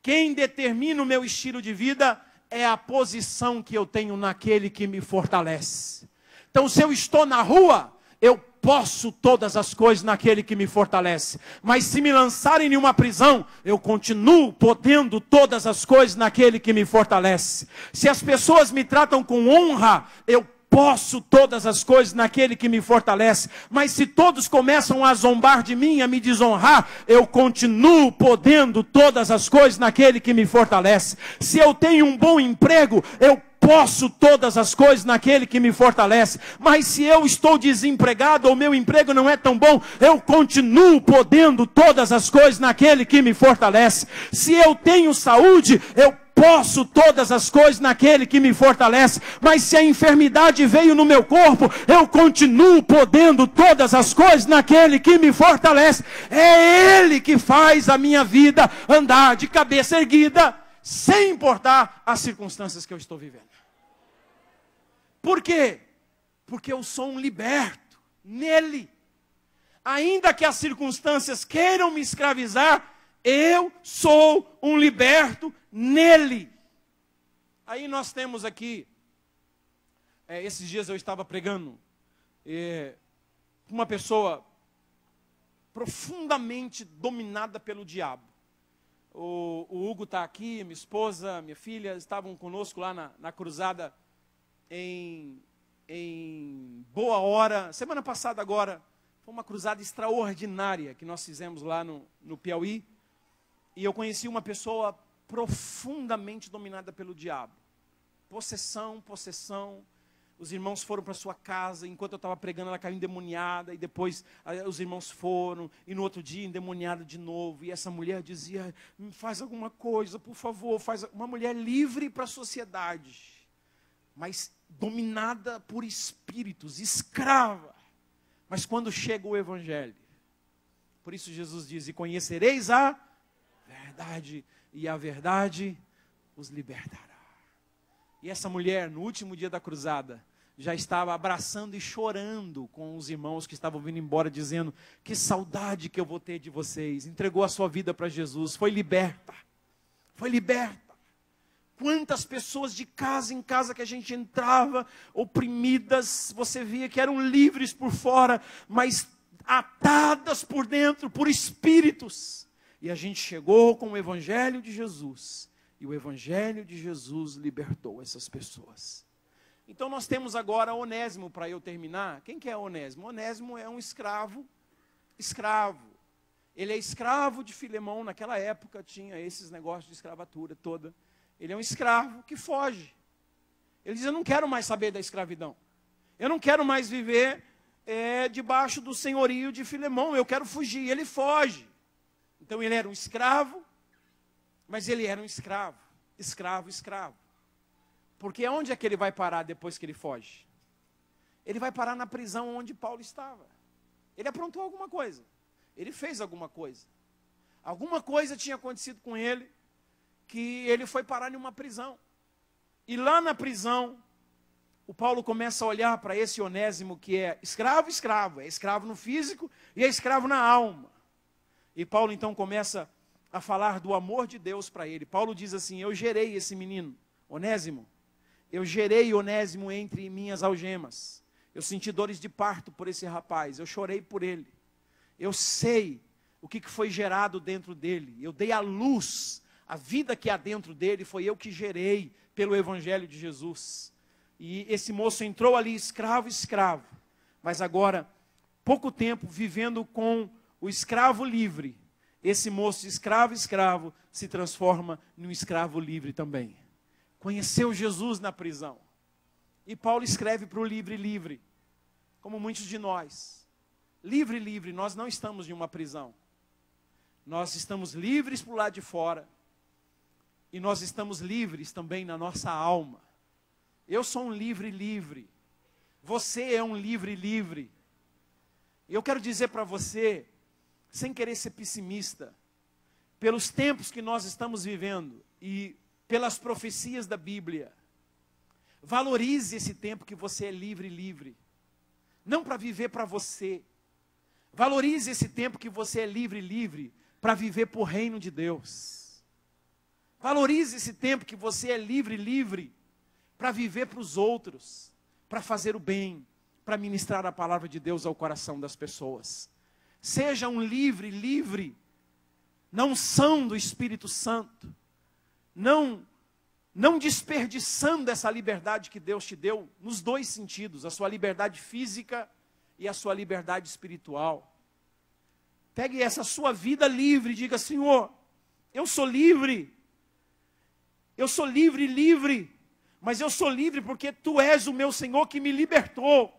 Quem determina o meu estilo de vida é a posição que eu tenho naquele que me fortalece. Então, se eu estou na rua, eu posso todas as coisas naquele que me fortalece. Mas se me lançarem em uma prisão, eu continuo podendo todas as coisas naquele que me fortalece. Se as pessoas me tratam com honra, eu posso todas as coisas naquele que me fortalece. Mas se todos começam a zombar de mim, a me desonrar, eu continuo podendo todas as coisas naquele que me fortalece. Se eu tenho um bom emprego, eu posso todas as coisas naquele que me fortalece. Mas se eu estou desempregado ou meu emprego não é tão bom, eu continuo podendo todas as coisas naquele que me fortalece. Se eu tenho saúde, eu posso todas as coisas naquele que me fortalece. Mas se a enfermidade veio no meu corpo, eu continuo podendo todas as coisas naquele que me fortalece. É Ele que faz a minha vida andar de cabeça erguida, sem importar as circunstâncias que eu estou vivendo. Por quê? Porque eu sou um liberto nele. Ainda que as circunstâncias queiram me escravizar, eu sou um liberto nele. Aí nós temos aqui, esses dias eu estava pregando, uma pessoa profundamente dominada pelo diabo. O Hugo está aqui, minha esposa, minha filha, estavam conosco lá na cruzada em em boa hora. Semana passada agora, foi uma cruzada extraordinária que nós fizemos lá no Piauí. E eu conheci uma pessoa profundamente dominada pelo diabo. Possessão. Os irmãos foram para sua casa, enquanto eu estava pregando, ela caiu endemoniada, e depois os irmãos foram, e no outro dia endemoniada de novo, e essa mulher dizia, faz alguma coisa, por favor, faz uma mulher livre para a sociedade, mas dominada por espíritos, escrava. Mas quando chega o Evangelho, por isso Jesus diz, e conhecereis a verdade, e a verdade os libertará. E essa mulher, no último dia da cruzada, já estava abraçando e chorando com os irmãos que estavam vindo embora, dizendo, que saudade que eu vou ter de vocês. Entregou a sua vida para Jesus, foi liberta. Foi liberta. Quantas pessoas de casa em casa que a gente entrava, oprimidas, você via que eram livres por fora, mas atadas por dentro, por espíritos. E a gente chegou com o Evangelho de Jesus. E o Evangelho de Jesus libertou essas pessoas. Então nós temos agora Onésimo, para eu terminar. Quem que é Onésimo? Onésimo é um escravo. Ele é escravo de Filemão, naquela época tinha esses negócios de escravatura toda. Ele é um escravo que foge. Ele diz, eu não quero mais saber da escravidão. Eu não quero mais viver debaixo do senhorio de Filemão, eu quero fugir. Ele foge. Então ele era um escravo, mas ele era um escravo. Porque onde é que ele vai parar depois que ele foge? Ele vai parar na prisão onde Paulo estava. Ele aprontou alguma coisa. Ele fez alguma coisa. Alguma coisa tinha acontecido com ele, que ele foi parar em uma prisão. E lá na prisão, o Paulo começa a olhar para esse Onésimo que é escravo. É escravo no físico e é escravo na alma. E Paulo então começa a falar do amor de Deus para ele. Paulo diz assim, eu gerei esse menino, Onésimo. Eu gerei Onésimo entre minhas algemas. Eu senti dores de parto por esse rapaz. Eu chorei por ele. Eu sei o que foi gerado dentro dele. Eu dei a luz. A vida que há dentro dele foi eu que gerei pelo Evangelho de Jesus. E esse moço entrou ali escravo. Mas agora, pouco tempo, vivendo com o escravo livre. Esse moço escravo se transforma num escravo livre também. Conheceu Jesus na prisão. E Paulo escreve para o livre, como muitos de nós. Livre, nós não estamos em uma prisão. Nós estamos livres para o lado de fora. E nós estamos livres também na nossa alma. Eu sou um livre. Você é um livre. E eu quero dizer para você, sem querer ser pessimista, pelos tempos que nós estamos vivendo e pelas profecias da Bíblia, valorize esse tempo que você é livre. Não para viver para você. Valorize esse tempo que você é livre para viver para o reino de Deus. Valorize esse tempo que você é livre para viver para os outros, para fazer o bem, para ministrar a palavra de Deus ao coração das pessoas. Seja um livre, na unção do Espírito Santo, não desperdiçando essa liberdade que Deus te deu, nos dois sentidos, a sua liberdade física e a sua liberdade espiritual. Pegue essa sua vida livre e diga, Senhor, eu sou livre, mas eu sou livre porque Tu és o meu Senhor que me libertou.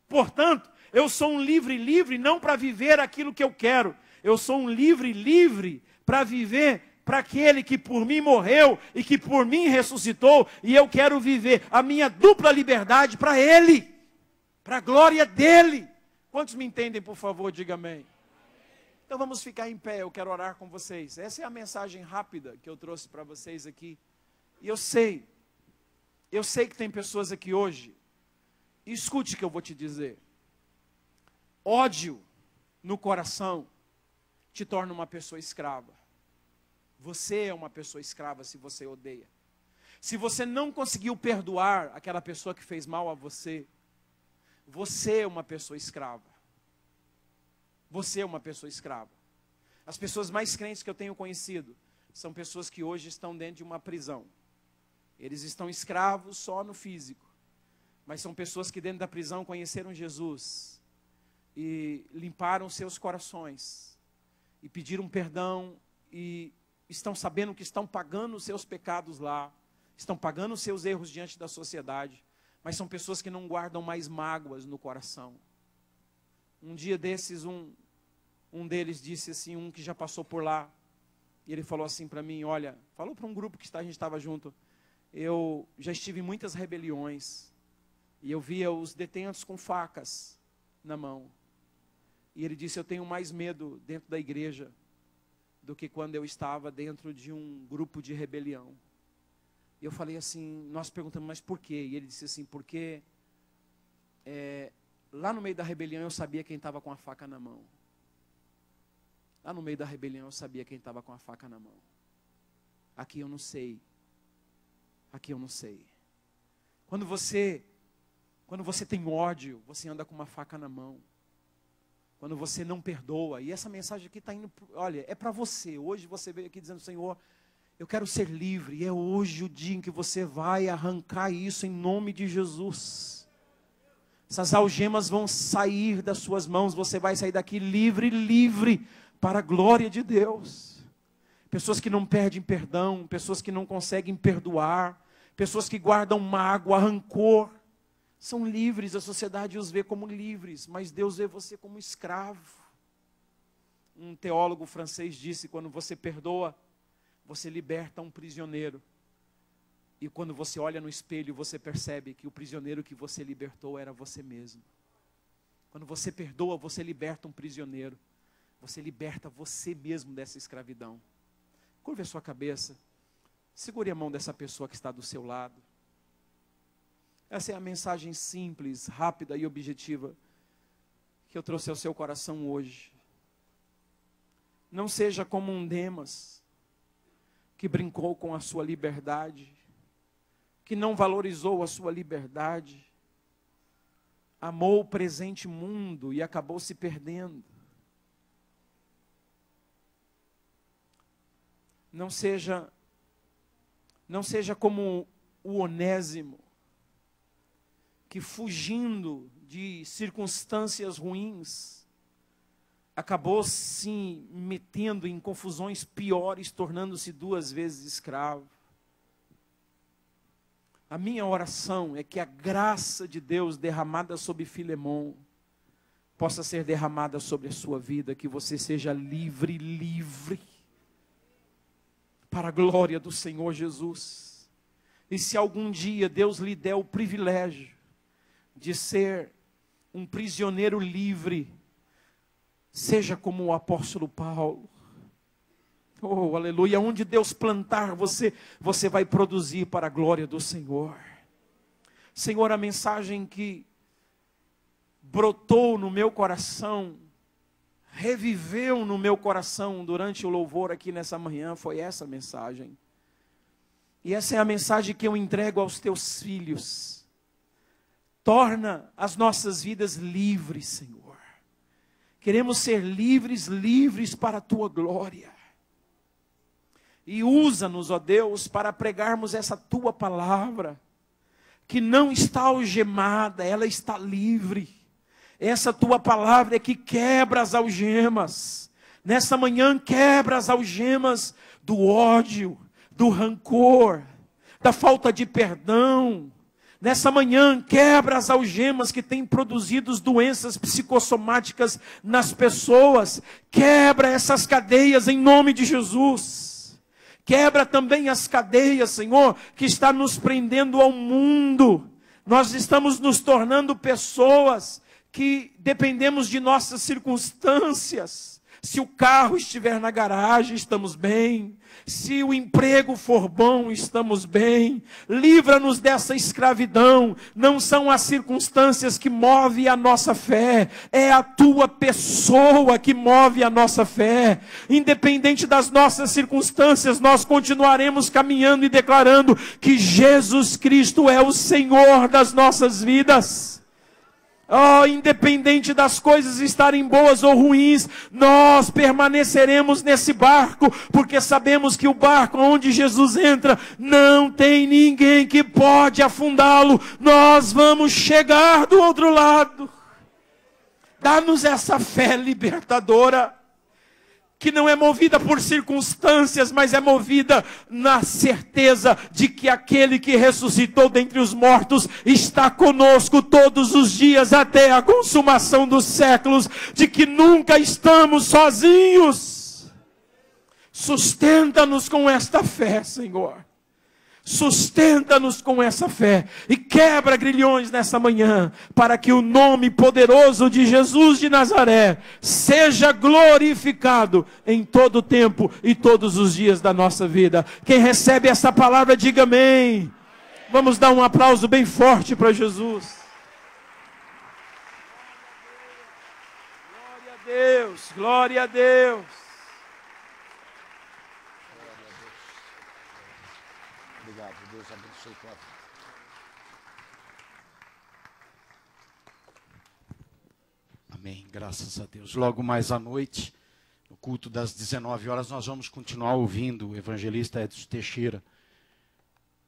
Portanto, eu sou um livre não para viver aquilo que eu quero. Eu sou um livre para viver para aquele que por mim morreu e que por mim ressuscitou. E eu quero viver a minha dupla liberdade para Ele, para a glória dEle. Quantos me entendem, por favor, diga amém. Então vamos ficar em pé, eu quero orar com vocês. Essa é a mensagem rápida que eu trouxe para vocês aqui. E eu sei que tem pessoas aqui hoje, e escute o que eu vou te dizer. Ódio no coração te torna uma pessoa escrava. Você é uma pessoa escrava se você odeia. Se você não conseguiu perdoar aquela pessoa que fez mal a você, você é uma pessoa escrava. Você é uma pessoa escrava. As pessoas mais crentes que eu tenho conhecido são pessoas que hoje estão dentro de uma prisão. Eles estão escravos só no físico, Mas são pessoas que dentro da prisão conheceram Jesus e limparam seus corações e pediram perdão e estão sabendo que estão pagando os seus pecados lá, estão pagando os seus erros diante da sociedade, mas são pessoas que não guardam mais mágoas no coração. Um dia desses, um deles disse assim, um que já passou por lá, e ele falou assim para mim, olha, falou para um grupo que a gente estava junto, eu já estive em muitas rebeliões, e eu via os detentos com facas na mão, e ele disse, eu tenho mais medo dentro da igreja, do que quando eu estava dentro de um grupo de rebelião. E eu falei assim, nós perguntamos, mas por quê? E ele disse assim, porque lá no meio da rebelião eu sabia quem estava com a faca na mão. Lá no meio da rebelião eu sabia quem estava com a faca na mão. Aqui eu não sei. Aqui eu não sei. Quando você tem ódio, você anda com uma faca na mão. Quando você não perdoa, e essa mensagem aqui está indo, olha, é para você. Hoje você veio aqui dizendo, Senhor, eu quero ser livre. E é hoje o dia em que você vai arrancar isso em nome de Jesus. Essas algemas vão sair das suas mãos. Você vai sair daqui livre, livre, para a glória de Deus. Pessoas que não perdem perdão, pessoas que não conseguem perdoar, pessoas que guardam mágoa, rancor. São livres, a sociedade os vê como livres, mas Deus vê você como escravo. Um teólogo francês disse, quando você perdoa, você liberta um prisioneiro. E quando você olha no espelho, você percebe que o prisioneiro que você libertou era você mesmo. Quando você perdoa, você liberta um prisioneiro. Você liberta você mesmo dessa escravidão. Curve a sua cabeça. Segure a mão dessa pessoa que está do seu lado. Essa é a mensagem simples, rápida e objetiva que eu trouxe ao seu coração hoje. Não seja como um Demas, que brincou com a sua liberdade, que não valorizou a sua liberdade, amou o presente mundo e acabou se perdendo. Não seja como o Onésimo, que fugindo de circunstâncias ruins, acabou se metendo em confusões piores, tornando-se 2 vezes escravo. A minha oração é que a graça de Deus derramada sobre Filemon possa ser derramada sobre a sua vida, que você seja livre, livre, para a glória do Senhor Jesus. E se algum dia Deus lhe der o privilégio de ser um prisioneiro livre, seja como o apóstolo Paulo. Oh, aleluia, onde Deus plantar você, você vai produzir para a glória do Senhor. Senhor, a mensagem que brotou no meu coração, reviveu no meu coração durante o louvor aqui nessa manhã, foi essa mensagem. E essa é a mensagem que eu entrego aos teus filhos. Torna as nossas vidas livres, Senhor. Queremos ser livres, livres para a tua glória. E usa-nos, ó Deus, para pregarmos essa tua palavra, que não está algemada, ela está livre. Essa tua palavra é que quebra as algemas. Nessa manhã, quebra as algemas do ódio, do rancor, da falta de perdão. Nessa manhã, quebra as algemas que têm produzido doenças psicossomáticas nas pessoas. Quebra essas cadeias em nome de Jesus. Quebra também as cadeias, Senhor, que está nos prendendo ao mundo. Nós estamos nos tornando pessoas que dependemos de nossas circunstâncias. Se o carro estiver na garagem, estamos bem. Se o emprego for bom, estamos bem. Livra-nos dessa escravidão. Não são as circunstâncias que movem a nossa fé. É a tua pessoa que move a nossa fé. Independente das nossas circunstâncias, nós continuaremos caminhando e declarando que Jesus Cristo é o Senhor das nossas vidas. Oh, independente das coisas estarem boas ou ruins, nós permaneceremos nesse barco, porque sabemos que o barco onde Jesus entra, não tem ninguém que pode afundá-lo. Nós vamos chegar do outro lado. Dá-nos essa fé libertadora, que não é movida por circunstâncias, mas é movida na certeza de que aquele que ressuscitou dentre os mortos está conosco todos os dias até a consumação dos séculos, de que nunca estamos sozinhos. Sustenta-nos com esta fé, Senhor. Sustenta-nos com essa fé e quebra grilhões nessa manhã, para que o nome poderoso de Jesus de Nazaré seja glorificado em todo o tempo e todos os dias da nossa vida. Quem recebe essa palavra, diga amém. Vamos dar um aplauso bem forte para Jesus. Glória a Deus, glória a Deus. Obrigado, Deus abençoe tua vida. Amém, graças a Deus. Logo mais à noite, no culto das 19 horas, nós vamos continuar ouvindo o evangelista Edson Teixeira,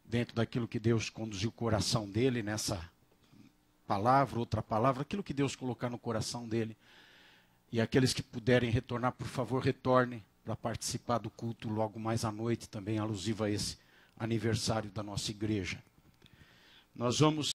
dentro daquilo que Deus conduziu o coração dele, nessa palavra, outra palavra, aquilo que Deus colocar no coração dele. E aqueles que puderem retornar, por favor, retornem para participar do culto logo mais à noite, também alusivo a esse aniversário da nossa igreja. Nós vamos